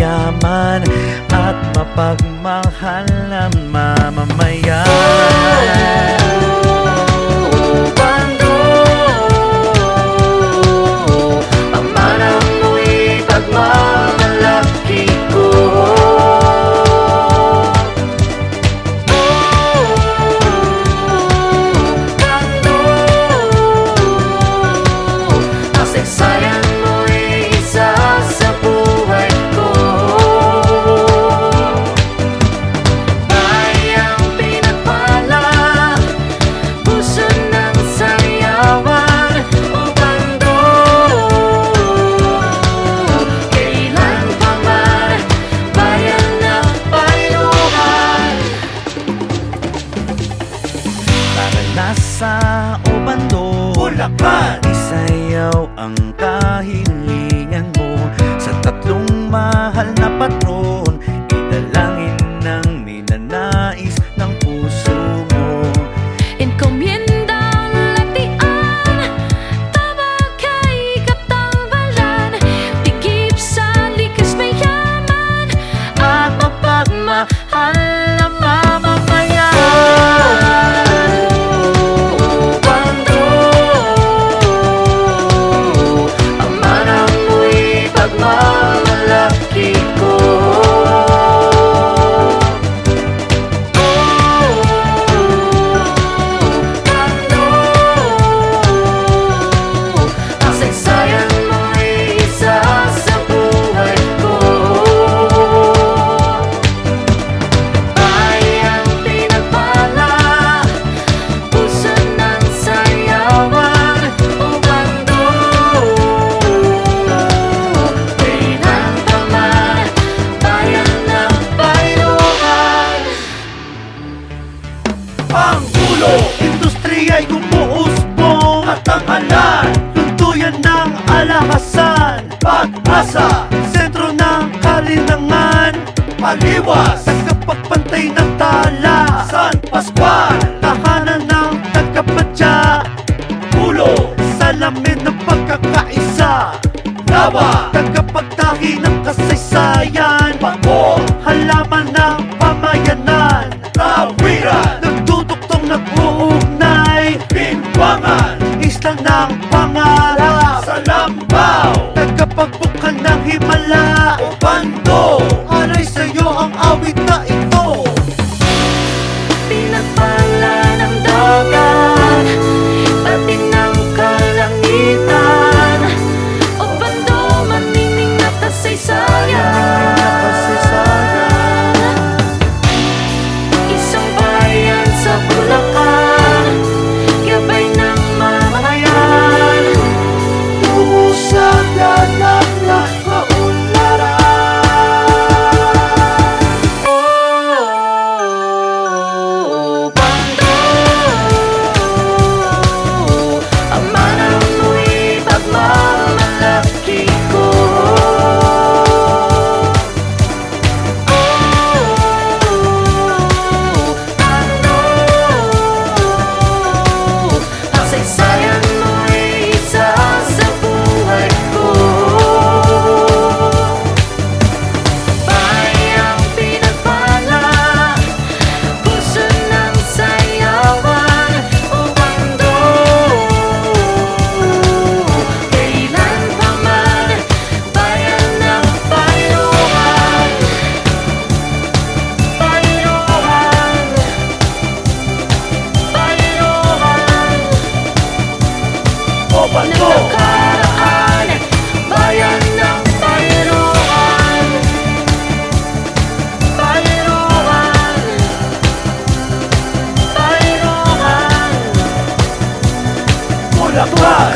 mayaman at mapagmahal na mamamayan. Bando, pamana mo'y pagmamalaki ko. Bando, kasaysayan mo'y isa sa buhay ko. Bayang pinagpala, puso ng sayawan. O bando, kailan pa man bayan na payuhan. Para nasa o bando, Bulacan, isayaw ang kahilingan mo. Sa tatlong mahal na patron, idalangin ng ninanais ng puso mo. Encomienda ang latian, tabag kay katambalan, tigip sa likas mayaman, At mapagmahal na mamamayan. Bando, pamana mo'y pagmamalaki ko. Bando, kasaysayan mo'y isa sa buhay ko. Bayang pinagpala, puso ng sayawan. O bando, kailan pa man bayan ng payuhan. Panggulo, industriya'y gumuusbong at ang halan, tuntuyan ng alakasan. Pag-asa, sentro ng kalinangan. Paliwas, tagapagpantay ng tala. San Pascual, tahanan ng tagapadya. Ulo, salamin ng pagkakaisa. Lawa, tagapagtahi ng kasaysayan. Bako, halaman ng pamayanan. Tawiran, nagtutuktong nag-uugnay. Bimbangan, isla ng pangarap. Salambaw, tagapagbukan ng himala. O bando, aray sa'yo ang awit na ito. Pinagpala ng dagat, pati ng kalangitan. o bando matining na kasaysayan. Isang bayan sa Bulacan, gabay ng mamamayan. Lusagan ng nakaunlaran. Oh, bando, pamana mo'y pagmamalaki ko. Kasaysayan mo'y isa sa buhay ko. Bayang pinagpala, puso ng sayawan. O bando, kailan pa man bayan ng payuhan. Payuhan, payuhan. O bando, nakaraan, bayan ng payuhan. Payuhan, payuhan. Bulacan,